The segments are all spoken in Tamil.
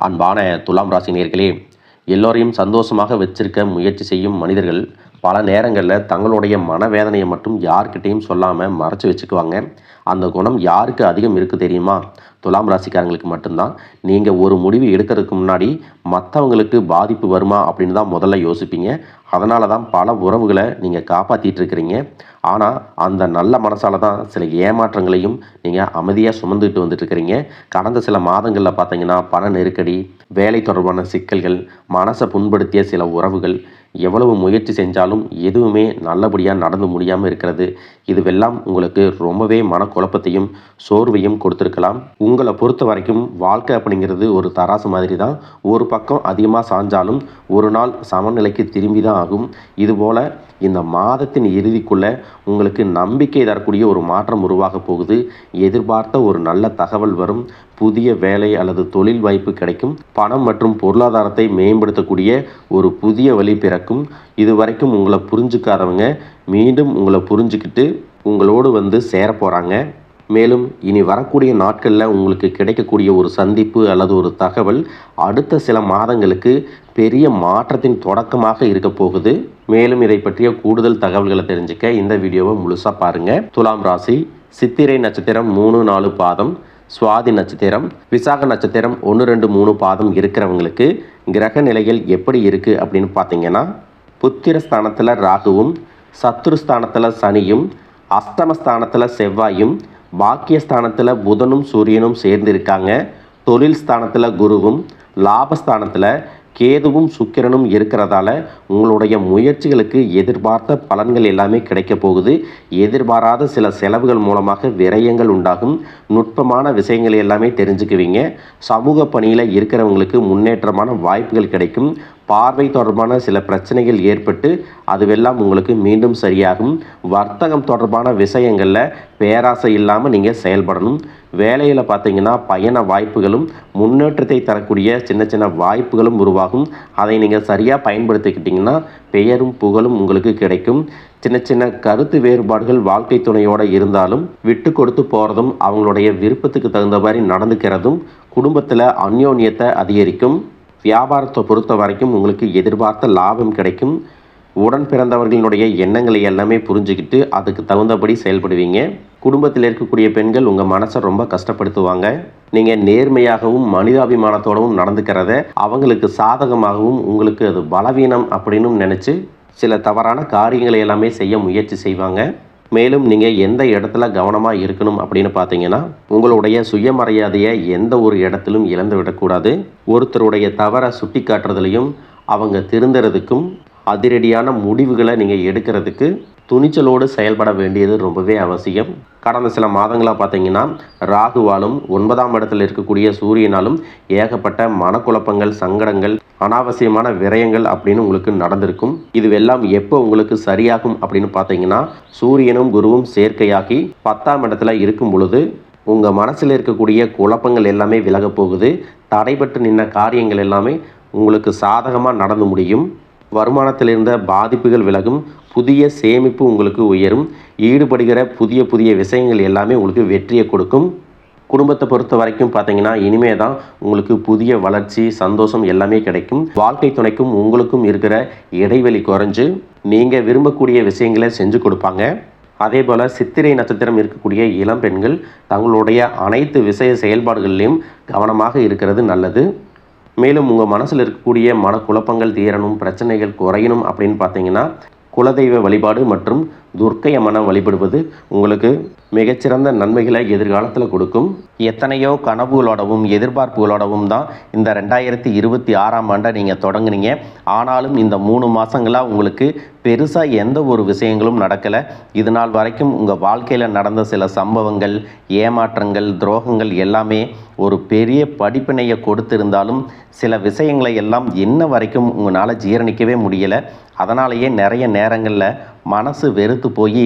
அன்பான துலாம் ராசி நேயர்களே, எல்லோரையும் சந்தோஷமாக வச்சிருக்க முயற்சி செய்யும் மனிதர்கள் பல நேரங்களில் தங்களுடைய மனவேதனையை மட்டும் யார்கிட்டையும் சொல்லாமல் மறைச்சி வச்சுக்குவாங்க. அந்த குணம் யாருக்கு அதிகம் இருக்குது தெரியுமா? துலாம் ராசிக்காரங்களுக்கு மட்டும்தான். நீங்கள் ஒரு முடிவு எடுக்கிறதுக்கு முன்னாடி மற்றவங்களுக்கு பாதிப்பு வருமா அப்படின்னு தான் முதல்ல யோசிப்பீங்க. அதனால தான் பல உறவுகளை நீங்கள் காப்பாற்றிட்டு இருக்கிறீங்க. ஆனால் அந்த நல்ல மனசால் தான் சில ஏமாற்றங்களையும் நீங்கள் அமைதியாக சுமந்துட்டு வந்துட்டுருக்கிறீங்க. கடந்த சில மாதங்களில் பார்த்தீங்கன்னா பண நெருக்கடி, வேலை தொடர்பான சிக்கல்கள், மனசை புண்படுத்திய சில உறவுகள், எவ்வளவு முயற்சி செஞ்சாலும் எதுவுமே நல்லபடியாக நடந்து முடியாமல் இருக்கிறது. இதுவெல்லாம் உங்களுக்கு ரொம்பவே மனக்குழப்பத்தையும் சோர்வையும் கொடுத்துருக்கலாம். உங்களை பொறுத்த வரைக்கும் வாழ்க்கை அப்படிங்கிறது ஒரு தராசு மாதிரி தான். ஒரு பக்கம் அதிகமாக சாஞ்சாலும் ஒரு நாள் சமநிலைக்கு திரும்பி தான் ஆகும். இதுபோல் இந்த மாதத்தின் இறுதிக்குள்ளே உங்களுக்கு நம்பிக்கை தரக்கூடிய ஒரு மாற்றம் உருவாக போகுது. எதிர்பார்த்த ஒரு நல்ல தகவல் வரும். புதிய வேலை அல்லது தொழில் வாய்ப்பு கிடைக்கும். பணம் மற்றும் பொருளாதாரத்தை மேம்படுத்தக்கூடிய ஒரு புதிய வழி பிறக்கும். இதுவரைக்கும் உங்களை புரிஞ்சுக்காதவங்க மீண்டும் உங்களை புரிஞ்சுக்கிட்டு உங்களோடு வந்து சேர போகிறாங்க. மேலும் இனி வரக்கூடிய நாட்களில் உங்களுக்கு கிடைக்கக்கூடிய ஒரு சந்திப்பு அல்லது ஒரு தகவல் அடுத்த சில மாதங்களுக்கு பெரிய மாற்றத்தின் தொடக்கமாக இருக்க போகுது. மேலும் இதை பற்றிய கூடுதல் தகவல்களை தெரிஞ்சுக்க இந்த வீடியோவை முழுசாக பாருங்கள். துலாம் ராசி, சித்திரை நட்சத்திரம் 3-4 பாதம், சுவாதி நட்சத்திரம், விசாக நட்சத்திரம் 1-2-3 பாதம் இருக்கிறவங்களுக்கு கிரக நிலைகள் எப்படி இருக்குது அப்படின்னு பார்த்தீங்கன்னா, புத்திரஸ்தானத்தில் ராகுவும், சத்துருஸ்தானத்தில் சனியும், அஷ்டமஸ்தானத்தில் செவ்வாயும், பாக்கியஸ்தானத்தில் புதனும் சூரியனும் சேர்ந்திருக்காங்க. தொழில் ஸ்தானத்தில் குருவும், லாபஸ்தானத்தில் கேதுவும் சுக்கிரனும் இருக்கிறதால உங்களுடைய முயற்சிகளுக்கு எதிர்பார்த்த பலன்கள் எல்லாமே கிடைக்க போகுது. எதிர்பாராத சில செலவுகள் மூலமாக விரயங்கள் உண்டாகும். நுட்பமான விஷயங்கள் எல்லாமே தெரிஞ்சுக்குவீங்க. சமூக பணியில் இருக்கிறவங்களுக்கு முன்னேற்றமான வாய்ப்புகள் கிடைக்கும். பார்வை தொடர்பான சில பிரச்சனைகள் ஏற்பட்டு அதுவெல்லாம் உங்களுக்கு மீண்டும் சரியாகும். வர்த்தகம் தொடர்பான விஷயங்களில் பேராசை இல்லாமல் நீங்கள் செயல்படணும். வேலையில் பார்த்தீங்கன்னா பயண வாய்ப்புகளும் முன்னேற்றத்தை தரக்கூடிய சின்ன சின்ன வாய்ப்புகளும் உருவாகும். அதை நீங்கள் சரியாக பயன்படுத்திக்கிட்டிங்கன்னா பெயரும் புகழும் உங்களுக்கு கிடைக்கும். சின்ன சின்ன கருத்து வேறுபாடுகள் வாழ்க்கை துணையோடு இருந்தாலும் விட்டு கொடுத்து போகிறதும், அவங்களுடைய விருப்பத்துக்கு தகுந்த மாதிரி நடந்துக்கிறதும் குடும்பத்தில் அந்யோன்யத்தை அதிகரிக்கும். வியாபாரத்தை பொறுத்த வரைக்கும் உங்களுக்கு எதிர்பார்த்த லாபம் கிடைக்கும். உடன் பிறந்தவர்களினுடைய எண்ணங்களை எல்லாமே புரிஞ்சுக்கிட்டு அதுக்கு தகுந்தபடி செயல்படுவீங்க. குடும்பத்தில் இருக்கக்கூடிய பெண்கள் உங்கள் மனசை ரொம்ப கஷ்டப்படுத்துவாங்க. நீங்கள் நேர்மையாகவும் மனிதாபிமானத்தோடவும் நடந்துக்கிறத அவங்களுக்கு சாதகமாகவும் உங்களுக்கு அது பலவீனம் அப்படின்னு நினச்சி சில தவறான காரியங்களை எல்லாமே செய்ய முயற்சி செய்வாங்க. மேலும் நீங்கள் எந்த இடத்துல கவனமாக இருக்கணும் அப்படின்னு பார்த்தீங்கன்னா, உங்களுடைய சுயமரியாதையை எந்த ஒரு இடத்திலும் இழந்து விடக்கூடாது. ஒருத்தருடைய தவறை சுட்டி காட்டுறதுலையும் அவங்க திருந்துறதுக்கும் அதிரடியான முடிவுகளை நீங்கள் எடுக்கிறதுக்கு துணிச்சலோடு செயல்பட வேண்டியது ரொம்பவே அவசியம். கடந்த சில மாதங்களாக பார்த்தீங்கன்னா ராகுவாலும் 9ஆம் இடத்தில் இருக்கக்கூடிய சூரியனாலும் ஏகப்பட்ட மனக்குழப்பங்கள், சங்கடங்கள், அனாவசியமான விரயங்கள் அப்படின்னு உங்களுக்கு நடந்திருக்கும். இதுவெல்லாம் எப்போ உங்களுக்கு சரியாகும் அப்படின்னு பார்த்தீங்கன்னா, சூரியனும் குருவும் சேர்க்கையாகி 10ஆம் இடத்துல இருக்கும் பொழுது உங்கள் மனசில் இருக்கக்கூடிய குழப்பங்கள் எல்லாமே விலக போகுது. தடைபட்டு நின்ன காரியங்கள் எல்லாமே உங்களுக்கு சாதகமாக நடந்து முடியும். வருமானத்தில் இருந்த பாதிப்புகள் விலகும். புதிய சேமிப்பு உங்களுக்கு உயரும். ஈடுபடுகிற புதிய புதிய விஷயங்கள் எல்லாமே உங்களுக்கு வெற்றியை கொடுக்கும். குடும்பத்தை பொறுத்த வரைக்கும் பார்த்தீங்கன்னா இனிமே தான் உங்களுக்கு புதிய வளர்ச்சி, சந்தோஷம் எல்லாமே கிடைக்கும். வாழ்க்கை துணைக்கும் உங்களுக்கும் இருக்கிற இடைவெளி குறைஞ்சு நீங்கள் விரும்பக்கூடிய விஷயங்களை செஞ்சு கொடுப்பாங்க. அதே போல் சித்திரை நட்சத்திரம் இருக்கக்கூடிய இளம் பெண்கள் தங்களுடைய அனைத்து விஷய செயல்பாடுகளிலையும் கவனமாக இருக்கிறது நல்லது. மேலும் உங்கள் மனசில் இருக்கக்கூடிய மனக்குழப்பங்கள் தீரணும், பிரச்சனைகள் குறையணும் அப்படின்னு பார்த்தீங்கன்னா குலதெய்வ வழிபாடு மற்றும் துர்க்கை அம்மனை வழிபடுவது உங்களுக்கு மிகச்சிறந்த நன்மைகளை எதிர்காலத்தில் கொடுக்கும். எத்தனையோ கனவுகளோடவும் எதிர்பார்ப்புகளோடவும் தான் இந்த 2026ஆம் ஆண்டை நீங்கள் தொடங்குனீங்க. ஆனாலும் இந்த 3 மாதங்களாக உங்களுக்கு பெருசாக எந்த ஒரு விஷயங்களும் நடக்கலை. இது நாள் வரைக்கும் உங்கள் வாழ்க்கையில் நடந்த சில சம்பவங்கள், ஏமாற்றங்கள், துரோகங்கள் எல்லாமே ஒரு பெரிய படிப்பினையை கொடுத்திருந்தாலும் சில விஷயங்களை எல்லாம் இன்ன வரைக்கும் உங்களால் ஜீரணிக்கவே முடியலை. அதனாலேயே நிறைய நேரங்களில் மனசு வெறுத்து போய்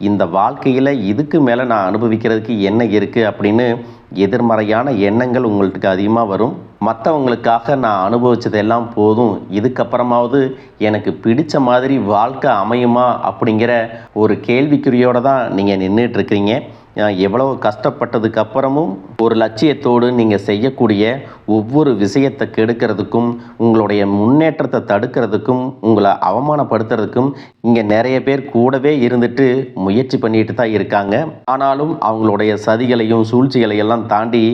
இந்த வாழ்க்கையில் இதுக்கு மேலே நான் அனுபவிக்கிறதுக்கு என்ன இருக்குது அப்படின்னு எதிர்மறையான எண்ணங்கள் உங்களுக்கு அதிகமாக வரும். மற்றவங்களுக்காக நான் அனுபவித்ததெல்லாம் போதும், இதுக்கப்புறமாவது எனக்கு பிடித்த மாதிரி வாழ்க்கை அமையுமா அப்படிங்கிற ஒரு கேள்விக்குறியோடு தான் நீங்கள் நின்றுட்டுருக்கிறீங்க. எவ்வளவு கஷ்டப்பட்டதுக்கு அப்புறமும் ஒரு லட்சியத்தோடு நீங்கள் செய்யக்கூடிய ஒவ்வொரு விஷயத்தை கெடுக்கிறதுக்கும், உங்களுடைய முன்னேற்றத்தை தடுக்கிறதுக்கும், உங்களை அவமானப்படுத்துறதுக்கும் இங்கே நிறைய பேர் கூடவே இருந்துட்டு முயற்சி பண்ணிட்டு தான் இருக்காங்க. ஆனாலும் அவங்களுடைய சதிகளையும் சூழ்ச்சிகளையெல்லாம் தாண்டி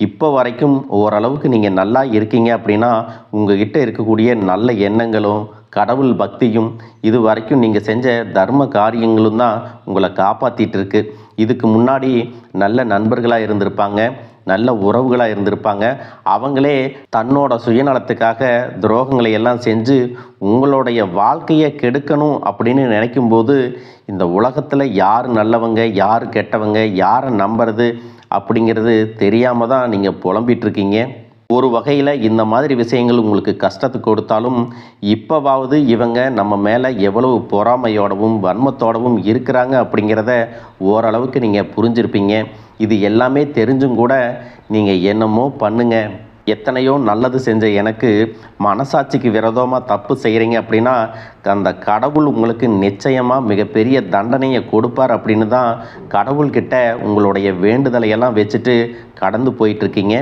இப்போ வரைக்கும் ஓரளவுக்கு நீங்கள் நல்லா இருக்கீங்க அப்படின்னா, உங்ககிட்ட இருக்கக்கூடிய நல்ல எண்ணங்களும் கடவுள் பக்தியும் இது வரைக்கும் நீங்கள் செஞ்ச தர்ம காரியங்களும் தான் உங்களை காப்பாற்றிட்டு இருக்கு. இதுக்கு முன்னாடி நல்ல நண்பர்களாக இருந்திருப்பாங்க, நல்ல உறவுகளாக இருந்திருப்பாங்க. அவங்களே தன்னோட சுயநலத்துக்காக துரோகங்களை எல்லாம் செஞ்சு உங்களுடைய வாழ்க்கையை கெடுக்கணும் அப்படின்னு நினைக்கும்போது, இந்த உலகத்தில் யார் நல்லவங்க யார் கெட்டவங்க, யாரை நம்புறது அப்படிங்கிறது தெரியாமல் தான் நீங்கள் புலம்பிகிட்ருக்கீங்க. ஒரு வகையில் இந்த மாதிரி விஷயங்கள் உங்களுக்கு கஷ்டத்தை கொடுத்தாலும், இப்போவாவது இவங்க நம்ம மேலே எவ்வளவு பொறாமையோடவும் வன்மத்தோடவும் இருக்கிறாங்க அப்படிங்கிறத ஓரளவுக்கு நீங்கள் புரிஞ்சிருப்பீங்க. இது எல்லாமே தெரிஞ்சும் கூட நீங்கள் என்னமோ பண்ணுங்க, எத்தனையோ நல்லது செஞ்ச எனக்கு மனசாட்சிக்கு விரோதமாக தப்பு செய்கிறீங்க அப்படின்னா, அந்த கடவுள் உங்களுக்கு நிச்சயமாக மிகப்பெரிய தண்டனையை கொடுப்பார் அப்படின்னு தான் கடவுள்கிட்ட உங்களுடைய வேண்டுதலையெல்லாம் வச்சுட்டு கடந்து போயிட்டுருக்கீங்க.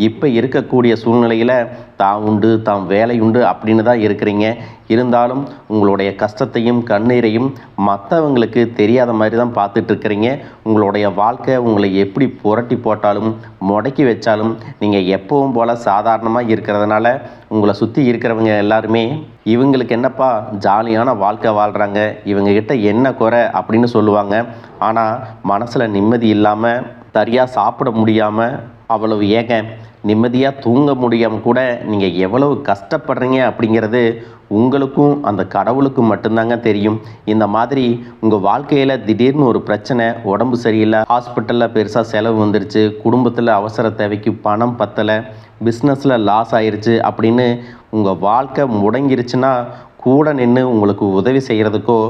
இப்போ இருக்கக்கூடிய சூழ்நிலையில் தான் உண்டு தாம் வேலை உண்டு அப்படின்னு தான் இருக்கிறீங்க. இருந்தாலும் உங்களுடைய கஷ்டத்தையும் கண்ணீரையும் மற்றவங்களுக்கு தெரியாத மாதிரி தான் பார்த்துட்ருக்கிறீங்க. உங்களுடைய வாழ்க்கை உங்களை எப்படி புரட்டி போட்டாலும் முடக்கி வச்சாலும் நீங்கள் எப்பவும் போல் சாதாரணமாக இருக்கிறதுனால உங்களை சுற்றி இருக்கிறவங்க எல்லாருமே இவங்களுக்கு என்னப்பா ஜாலியான வாழ்க்கை வாழ்கிறாங்க, இவங்ககிட்ட என்ன குறை அப்படின்னு சொல்லுவாங்க. ஆனால் மனசில் நிம்மதி இல்லாமல், சரியாக சாப்பிட முடியாமல், அவ்வளவு ஏங்க நிம்மதியாக தூங்க முடியாமல் கூட நீங்கள் எவ்வளவு கஷ்டப்படுறீங்க அப்படிங்கிறது உங்களுக்கும் அந்த கடவுளுக்கும் மட்டும்தாங்க தெரியும். இந்த மாதிரி உங்கள் வாழ்க்கையில் திடீர்னு ஒரு பிரச்சனை, உடம்பு சரியில்லை, ஹாஸ்பிட்டலில் பெருசாக செலவு வந்துருச்சு, குடும்பத்தில் அவசர தேவைக்கு பணம் பத்தலை, பிஸ்னஸில் லாஸ் ஆயிடுச்சு அப்படின்னு உங்கள் வாழ்க்கை முடங்கிருச்சுன்னா, கூட நின்று உங்களுக்கு உதவி செய்கிறதுக்கோ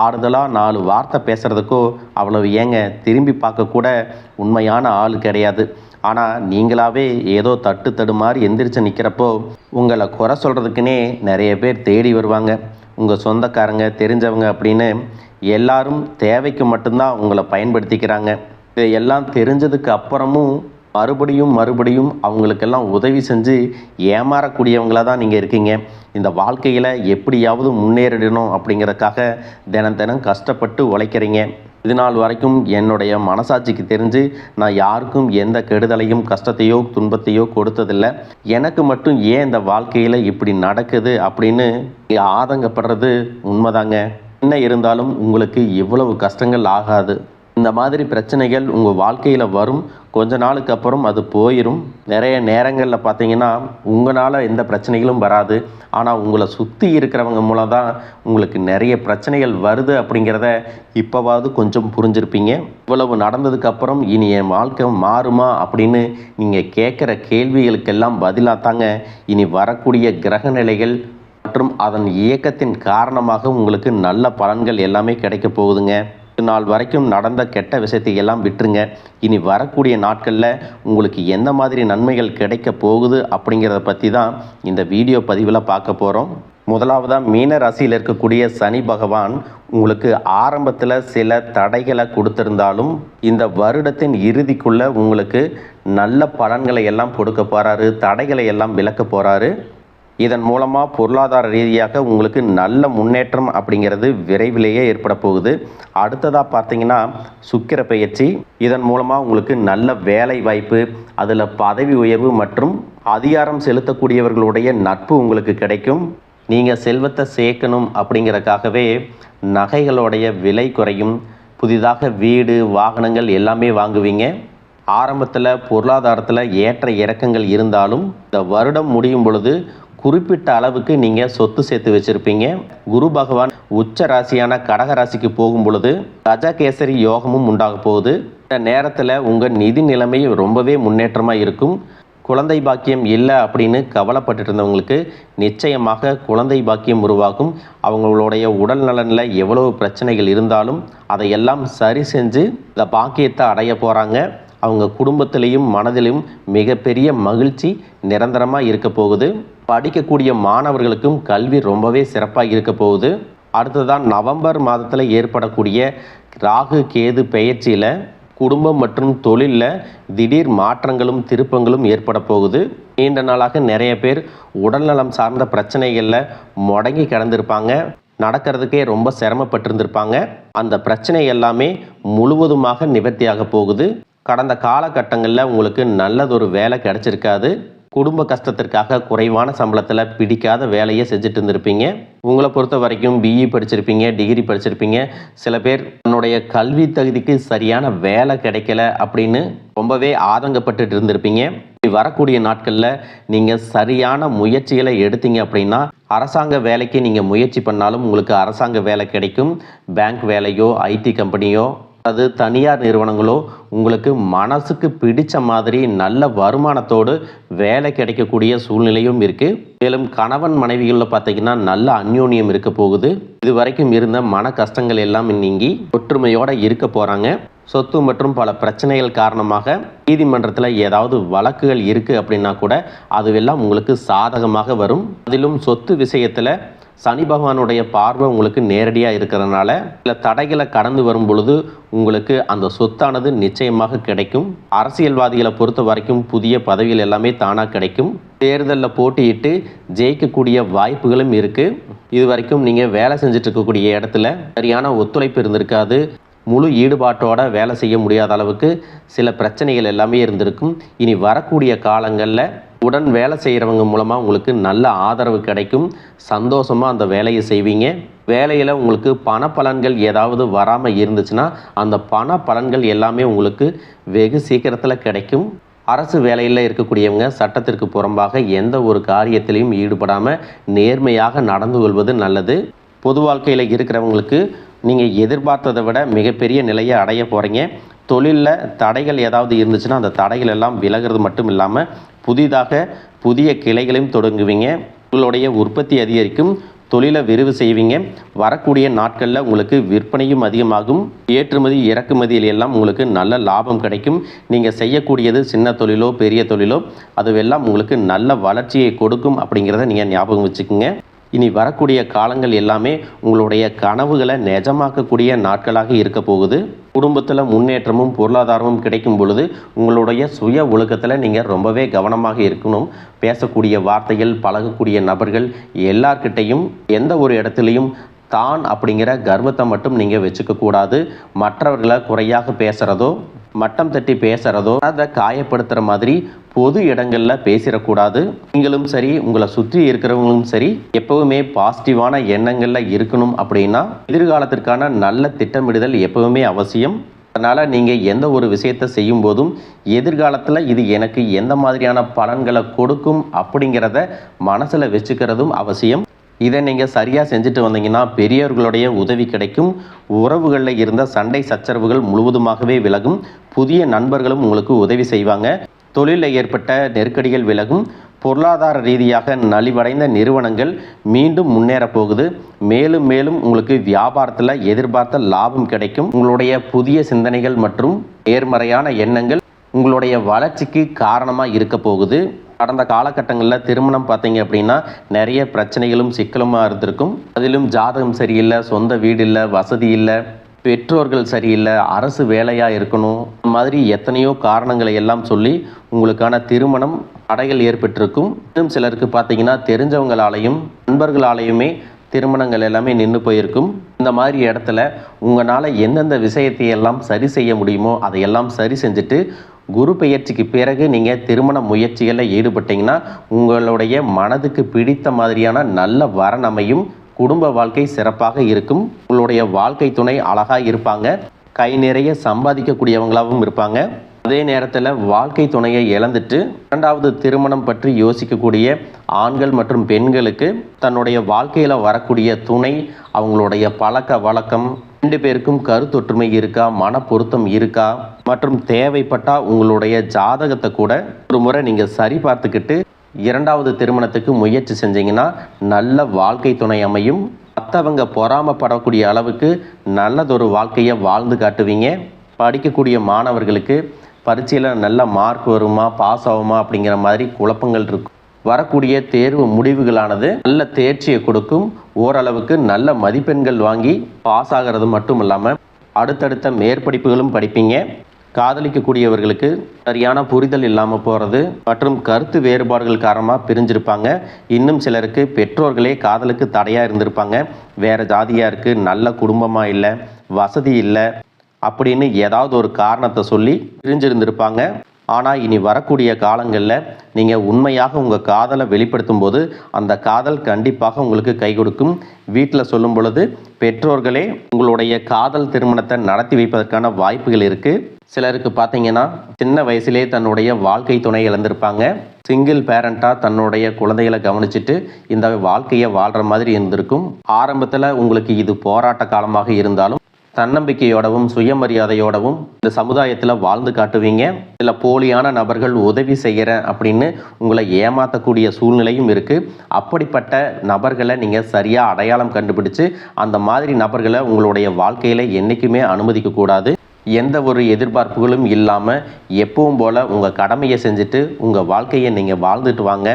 ஆறுதலாக 4 வார்த்தை பேசுகிறதுக்கோ அவ்வளவு ஏங்க திரும்பி பார்க்கக்கூட உண்மையான ஆள் கிடையாது. ஆனால் நீங்களாவே ஏதோ தட்டு தடுமாறி எந்திரிச்சு நிற்கிறப்போ உங்களை குறை சொல்கிறதுக்குன்னே நிறைய பேர் தேடி வருவாங்க. உங்கள் சொந்தக்காரங்க தெரிஞ்சவங்க அப்படின்னு எல்லாரும் தேவைக்கு மட்டும்தான் உங்களை பயன்படுத்திக்கிறாங்க. இதையெல்லாம் தெரிஞ்சதுக்கு அப்புறமும் மறுபடியும் அவங்களுக்கெல்லாம் உதவி செஞ்சு ஏமாறக்கூடியவங்களாக தான் நீங்கள் இருக்கீங்க. இந்த வாழ்க்கையில் எப்படியாவது முன்னேறிடணும் அப்படிங்கிறதுக்காக தினம் கஷ்டப்பட்டு உழைக்கிறீங்க. இது நாள் வரைக்கும் என்னுடைய மனசாட்சிக்கு தெரிஞ்சு நான் யாருக்கும் எந்த கெடுதலையும் கஷ்டத்தையோ துன்பத்தையோ கொடுத்ததில்லை. எனக்கு மட்டும் ஏன் இந்த வாழ்க்கையில் இப்படி நடக்குது அப்படின்னு ஆதங்கப்படுறது உண்மைதாங்க. என்ன இருந்தாலும் உங்களுக்கு இவ்வளவு கஷ்டங்கள் ஆகாது. இந்த மாதிரி பிரச்சனைகள் உங்கள் வாழ்க்கையில் வரும், கொஞ்ச நாளுக்கு அப்புறம் அது போயிடும். நிறைய நேரங்களில் பார்த்தீங்கன்னா உங்களால் எந்த பிரச்சனைகளும் வராது, ஆனால் உங்களை சுற்றி இருக்கிறவங்க மூலம் தான் உங்களுக்கு நிறைய பிரச்சனைகள் வருது அப்படிங்கிறத இப்போவாவது கொஞ்சம் புரிஞ்சிருப்பீங்க. இவ்வளவு நடந்ததுக்கப்புறம் இனி என் வாழ்க்கை மாறுமா அப்படின்னு நீங்கள் கேட்குற கேள்விகளுக்கெல்லாம் பதிலாக தாங்க இனி வரக்கூடிய கிரக நிலைகள் மற்றும் அதன் இயக்கத்தின் காரணமாக உங்களுக்கு நல்ல பலன்கள் எல்லாமே கிடைக்க போகுதுங்க. நாள் வரைக்கும் நடந்த கெட்ட விஷயத்தை எல்லாம் விட்டுருங்க. இனி வரக்கூடிய நாட்களில் உங்களுக்கு எந்த மாதிரி நன்மைகள் கிடைக்க போகுது அப்படிங்கிறத பற்றி தான் இந்த வீடியோ பதிவில் பார்க்க போகிறோம். முதலாவதாக மீன ராசியில் இருக்கக்கூடிய சனி பகவான் உங்களுக்கு ஆரம்பத்தில் சில தடைகளை கொடுத்திருந்தாலும் இந்த வருடத்தின் இறுதிக்குள்ளே உங்களுக்கு நல்ல பலன்களை எல்லாம் கொடுக்க போகிறாரு, தடைகளை எல்லாம் விலக்க போகிறாரு. இதன் மூலமாக பொருளாதார ரீதியாக உங்களுக்கு நல்ல முன்னேற்றம் அப்படிங்கிறது விரைவிலேயே ஏற்பட போகுது. அடுத்ததாக பார்த்தீங்கன்னா சுக்கிர பெயர்ச்சி. இதன் மூலமாக உங்களுக்கு நல்ல வேலை வாய்ப்பு, அதில் பதவி உயர்வு மற்றும் அதிகாரம் செலுத்தக்கூடியவர்களுடைய நட்பு உங்களுக்கு கிடைக்கும். நீங்கள் செல்வத்தை சேர்க்கணும் அப்படிங்கிறதுக்காகவே நகைகளுடைய விலை குறையும், புதிதாக வீடு வாகனங்கள் எல்லாமே வாங்குவீங்க. ஆரம்பத்தில் பொருளாதாரத்தில் ஏற்ற இறக்கங்கள் இருந்தாலும் இந்த வருடம் முடியும் பொழுது குறிப்பிட்ட அளவுக்கு நீங்கள் சொத்து சேர்த்து வச்சுருப்பீங்க. குரு பகவான் உச்ச ராசியான கடக ராசிக்கு போகும் பொழுது கஜகேசரி யோகமும் உண்டாக போகுது. இந்த நேரத்தில் உங்கள் நிதி நிலைமை ரொம்பவே முன்னேற்றமாக இருக்கும். குழந்தை பாக்கியம் இல்லை அப்படின்னு கவலைப்பட்டு இருந்தவங்களுக்கு நிச்சயமாக குழந்தை பாக்கியம் உருவாகும். அவங்களுடைய உடல் நலனில் எவ்வளவு பிரச்சனைகள் இருந்தாலும் அதையெல்லாம் சரி செஞ்சு இந்த பாக்கியத்தை அடைய போகிறாங்க. அவங்க குடும்பத்திலையும் மனதிலும் மிகப்பெரிய மகிழ்ச்சி நிரந்தரமாக இருக்க போகுது. படிக்கக்கூடிய மாணவர்களுக்கும் கல்வி ரொம்பவே சிறப்பாக இருக்க போகுது. அடுத்ததான் நவம்பர் மாதத்தில் ஏற்படக்கூடிய ராகு கேது பெயர்ச்சியில் குடும்பம் மற்றும் தொழிலில் திடீர் மாற்றங்களும் திருப்பங்களும் ஏற்பட போகுது. நீண்ட நாளாக நிறைய பேர் உடல்நலம் சார்ந்த பிரச்சனைகளில் முடங்கி கிடந்திருப்பாங்க. நடக்கிறதுக்கே ரொம்ப சிரமப்பட்டிருந்திருப்பாங்க. அந்த பிரச்சனை எல்லாமே முழுவதுமாக நிவர்த்தியாக போகுது. கடந்த காலகட்டங்களில் உங்களுக்கு நல்லதொரு வேலை கிடைச்சிருக்காது. குடும்ப கஷ்டத்திற்காக குறைவான சம்பளத்தில் பிடிக்காத வேலையை செஞ்சுட்டு இருந்திருப்பீங்க. உங்களை பொறுத்த வரைக்கும் பிஇ படிச்சிருப்பீங்க, டிகிரி படிச்சிருப்பீங்க. சில பேர் தன்னுடைய கல்வி தகுதிக்கு சரியான வேலை கிடைக்கல அப்படின்னு ரொம்பவே ஆதங்கப்பட்டு இருந்திருப்பீங்க. வரக்கூடிய நாட்களில் நீங்கள் சரியான முயற்சிகளை எடுத்தீங்க அப்படின்னா அரசாங்க வேலைக்கு நீங்கள் முயற்சி பண்ணாலும் உங்களுக்கு அரசாங்க வேலை கிடைக்கும். பேங்க் வேலையோ ஐடி கம்பெனியோ அது தனியார் நிறுவனங்களோ உங்களுக்கு மனசுக்கு பிடிச்ச மாதிரி நல்ல வருமானத்தோடு வேலை கிடைக்கக்கூடிய சூழ்நிலையும் இருக்குது. மேலும் கணவன் மனைவிகளில் பார்த்தீங்கன்னா நல்ல அந்யோன்யம் இருக்க போகுது. இது வரைக்கும் இருந்த மன கஷ்டங்கள் எல்லாம் நீங்கி ஒற்றுமையோடு இருக்க போகிறாங்க. சொத்து மற்றும் பல பிரச்சனைகள் காரணமாக நீதிமன்றத்தில் ஏதாவது வழக்குகள் இருக்குது அப்படின்னா கூட அதுவெல்லாம் உங்களுக்கு சாதகமாக வரும். அதிலும் சொத்து விஷயத்தில் சனி பகவானுடைய பார்வை உங்களுக்கு நேரடியாக இருக்கிறதுனால சில தடைகளை கடந்து வரும் பொழுது உங்களுக்கு அந்த சொத்தானது நிச்சயமாக கிடைக்கும். அரசியல்வாதிகளை பொறுத்த வரைக்கும் புதிய பதவிகள் எல்லாமே தானாக கிடைக்கும். தேர்தலில் போட்டியிட்டு ஜெயிக்கக்கூடிய வாய்ப்புகளும் இருக்குது. இது வரைக்கும் நீங்கள் வேலை செஞ்சுட்டு இருக்கக்கூடிய இடத்துல சரியான ஒத்துழைப்பு இருந்திருக்காது. முழு ஈடுபாட்டோட வேலை செய்ய முடியாத அளவுக்கு சில பிரச்சனைகள் எல்லாமே இருந்திருக்கும். இனி வரக்கூடிய காலங்களில் உடன் வேலை செய்கிறவங்க மூலமாக உங்களுக்கு நல்ல ஆதரவு கிடைக்கும். சந்தோஷமாக அந்த வேலையை செய்வீங்க. வேலையில் உங்களுக்கு பண பலன்கள் ஏதாவது வராமல் இருந்துச்சுன்னா அந்த பண பலன்கள் எல்லாமே உங்களுக்கு வெகு சீக்கிரத்தில் கிடைக்கும். அரசு வேலையில் இருக்கக்கூடியவங்க சட்டத்திற்கு புறம்பாக எந்த ஒரு காரியத்திலையும் ஈடுபடாமல் நேர்மையாக நடந்து கொள்வது நல்லது. பொது வாழ்க்கையில் இருக்கிறவங்களுக்கு நீங்கள் எதிர்பார்த்ததை விட மிகப்பெரிய நிலையை அடைய போகிறீங்க. தொழிலில் தடைகள் ஏதாவது இருந்துச்சுன்னா அந்த தடைகள் எல்லாம் விலகிறது மட்டும் இல்லாமல் புதிய கிளைகளையும் தொடங்குவீங்க. உங்களுடைய உற்பத்தி அதிகரிக்கும். தொழிலை விரிவு செய்வீங்க. வரக்கூடிய நாட்களில் உங்களுக்கு விற்பனையும் அதிகமாகும். ஏற்றுமதி இறக்குமதியில் எல்லாம் உங்களுக்கு நல்ல லாபம் கிடைக்கும். நீங்கள் செய்யக்கூடியது சின்ன தொழிலோ பெரிய தொழிலோ அதுவெல்லாம் உங்களுக்கு நல்ல வளர்ச்சியை கொடுக்கும் அப்படிங்கிறத நீங்கள் ஞாபகம் வச்சுக்கோங்க. இனி வரக்கூடிய காலங்கள் எல்லாமே உங்களுடைய கனவுகளை நிஜமாக்கக்கூடிய நாட்களாக இருக்க போகுது. குடும்பத்தில் முன்னேற்றமும் பொருளாதாரமும் கிடைக்கும் பொழுது உங்களுடைய சுய ஒழுக்கத்தில் நீங்கள் ரொம்பவே கவனமாக இருக்கணும். பேசக்கூடிய வார்த்தைகள், பழகக்கூடிய நபர்கள் எல்லார்கிட்டையும் எந்த ஒரு இடத்துலையும் தான் அப்படிங்கிற கர்வத்தை மட்டும் நீங்கள் வச்சுக்கக்கூடாது. மற்றவர்களை குறையாக பேசுகிறதோ மட்டம் தட்டி பேசுகிறதோ அதை காயப்படுத்துகிற மாதிரி பொது இடங்களில் பேசிடக்கூடாது. நீங்களும் சரி உங்களை சுற்றி இருக்கிறவங்களும் சரி எப்பவுமே பாசிட்டிவான எண்ணங்களில் இருக்கணும். அப்படின்னா எதிர்காலத்திற்கான நல்ல திட்டமிடுதல் எப்பவுமே அவசியம். அதனால் நீங்கள் எந்த ஒரு விஷயத்தை செய்யும் போதும் எதிர்காலத்தில் இது எனக்கு எந்த மாதிரியான பலன்களை கொடுக்கும் அப்படிங்கிறத மனசில் வச்சுக்கிறதும் அவசியம். இதை நீங்கள் சரியாக செஞ்சுட்டு வந்தீங்கன்னா பெரியவர்களுடைய உதவி கிடைக்கும். உறவுகளில் இருந்த சண்டை சச்சரவுகள் முழுவதுமாகவே விலகும். புதிய நண்பர்களும் உங்களுக்கு உதவி செய்வாங்க. தொழிலில் ஏற்பட்ட நெருக்கடிகள் விலகும். பொருளாதார ரீதியாக நலிவடைந்த நிறுவனங்கள் மீண்டும் முன்னேற போகுது. மேலும் மேலும் உங்களுக்கு வியாபாரத்தில் எதிர்பார்த்த லாபம் கிடைக்கும். உங்களுடைய புதிய சிந்தனைகள் மற்றும் நேர்மறையான எண்ணங்கள் உங்களுடைய வளர்ச்சிக்கு காரணமாக இருக்க போகுது. கடந்த காலகட்டங்களில் திருமணம் பார்த்தீங்க அப்படின்னா நிறைய பிரச்சனைகளும் சிக்கலுமாக இருந்திருக்கும். அதிலும் ஜாதகம் சரியில்லை, சொந்த வீடு இல்லை, வசதி இல்லை, பெற்றோர்கள் சரியில்லை, அரசு வேலையாக இருக்கணும், இந்த மாதிரி எத்தனையோ காரணங்களை எல்லாம் சொல்லி உங்களுக்கான திருமணம் தடைகள் ஏற்பட்டிருக்கும். இன்னும் சிலருக்கு பார்த்தீங்கன்னா தெரிஞ்சவங்களாலையும் நண்பர்களாலையுமே திருமணங்கள் எல்லாமே நின்று போயிருக்கும். இந்த மாதிரி இடத்துல உங்களால் எந்தெந்த விஷயத்தையெல்லாம் சரி செய்ய முடியுமோ அதையெல்லாம் சரி செஞ்சுட்டு குரு பெயர்ச்சிக்கு பிறகு நீங்கள் திருமண முயற்சிகளில் ஈடுபட்டீங்கன்னா உங்களுடைய மனதுக்கு பிடித்த மாதிரியான நல்ல வரன் அமையும். குடும்ப வாழ்க்கை சிறப்பாக இருக்கும். உங்களுடைய வாழ்க்கை துணை அழகாக இருப்பாங்க. கை நிறைய சம்பாதிக்கக்கூடியவங்களாகவும் இருப்பாங்க. அதே நேரத்தில் வாழ்க்கை துணையை இழந்துட்டு இரண்டாவது திருமணம் பற்றி யோசிக்கக்கூடிய ஆண்கள் மற்றும் பெண்களுக்கு தன்னுடைய வாழ்க்கையில் வரக்கூடிய துணை, அவங்களுடைய பழக்க வழக்கம், ரெண்டு பேருக்கும் கருத்தொற்றுமை இருக்கா, மன பொருத்தம் இருக்கா மற்றும் தேவைப்பட்டால் உங்களுடைய ஜாதகத்தை கூட ஒரு முறை நீங்கள் சரி பார்த்துக்கிட்டு இரண்டாவது திருமணத்துக்கு முயற்சி செஞ்சீங்கன்னா நல்ல வாழ்க்கை துணை அமையும். மற்றவங்க பொறாமப்படக்கூடிய அளவுக்கு நல்லதொரு வாழ்க்கையை வாழ்ந்து காட்டுவீங்க. படிக்கக்கூடிய மாணவர்களுக்கு பரீட்சையில் நல்ல மார்க் வருமா, பாஸ் ஆகுமா அப்படிங்கிற மாதிரி குழப்பங்கள் இருக்கும். வரக்கூடிய தேர்வு முடிவுகளானது நல்ல தேர்ச்சியை கொடுக்கும். ஓரளவுக்கு நல்ல மதிப்பெண்கள் வாங்கி பாஸ் ஆகிறது மட்டும் இல்லாமல் அடுத்தடுத்த மேற்படிப்புகளும் படிப்பீங்க. காதலிக்கக்கூடியவர்களுக்கு சரியான புரிதல் இல்லாமல் போகிறது மற்றும் கருத்து வேறுபாடுகள் காரணமாக பிரிஞ்சிருப்பாங்க. இன்னும் சிலருக்கு பெற்றோர்களே காதலுக்கு தடையாக இருந்திருப்பாங்க. வேறு ஜாதியாக இருக்குது, நல்ல குடும்பமாக இல்லை, வசதி இல்லை அப்படின்னு ஏதாவது ஒரு காரணத்தை சொல்லி பிரிஞ்சிருந்திருப்பாங்க. ஆனால் இனி வரக்கூடிய காலங்களில் நீங்கள் உண்மையாக உங்கள் காதலை வெளிப்படுத்தும் போது அந்த காதல் கண்டிப்பாக உங்களுக்கு கை கொடுக்கும். வீட்டில் சொல்லும் பொழுது பெற்றோர்களே உங்களுடைய காதல் திருமணத்தை நடத்தி வைப்பதற்கான வாய்ப்புகள் இருக்குது. சிலருக்கு பார்த்தீங்கன்னா சின்ன வயசுலே தன்னுடைய வாழ்க்கை துணை இழந்திருப்பாங்க. சிங்கிள் பேரண்ட்டாக தன்னுடைய குழந்தைகளை கவனிச்சுட்டு இந்த வாழ்க்கையை வாழ்கிற மாதிரி இருந்திருக்கும். ஆரம்பத்தில் உங்களுக்கு இது போராட்ட காலமாக இருந்தாலும் தன்னம்பிக்கையோடவும் சுயமரியாதையோடவும் இந்த சமுதாயத்தில் வாழ்ந்து காட்டுவீங்க. சில போலியான நபர்கள் உதவி செய்கிறேன் அப்படின்னு உங்களை ஏமாற்றக்கூடிய சூழ்நிலையும் இருக்குது. அப்படிப்பட்ட நபர்களை நீங்கள் சரியாக அடையாளம் கண்டுபிடிச்சு அந்த மாதிரி நபர்களை உங்களுடைய வாழ்க்கையில் என்றைக்குமே அனுமதிக்கக்கூடாது. எந்த ஒரு எதிர்பார்ப்புகளும் இல்லாமல் எப்பவும் போல் உங்கள் கடமையை செஞ்சுட்டு உங்கள் வாழ்க்கையை நீங்கள் வாழ்ந்துட்டு வாங்க.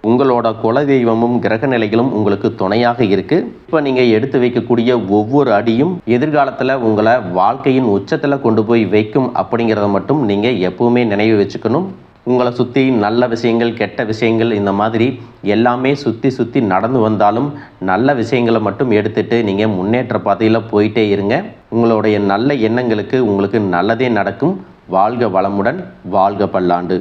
உங்களோட குலதெய்வமும் கிரக நிலைகளும் உங்களுக்கு துணையாக இருக்குது. இப்போ நீங்கள் எடுத்து வைக்கக்கூடிய ஒவ்வொரு அடியும் எதிர்காலத்தில் உங்களை வாழ்க்கையின் உச்சத்தில் கொண்டு போய் வைக்கும் அப்படிங்கிறத மட்டும் நீங்கள் எப்பவுமே நினைவு வச்சுக்கணும். உங்களை சுற்றி நல்ல விஷயங்கள், கெட்ட விஷயங்கள் இந்த மாதிரி எல்லாமே சுற்றி நடந்து வந்தாலும் நல்ல விஷயங்களை மட்டும் எடுத்துகிட்டு நீங்கள் முன்னேற்ற பாதையில் போயிட்டே இருங்க. உங்களுடைய நல்ல எண்ணங்களுக்கு உங்களுக்கு நல்லதே நடக்கும். வாழ்க வளமுடன், வாழ்க பல்லாண்டு.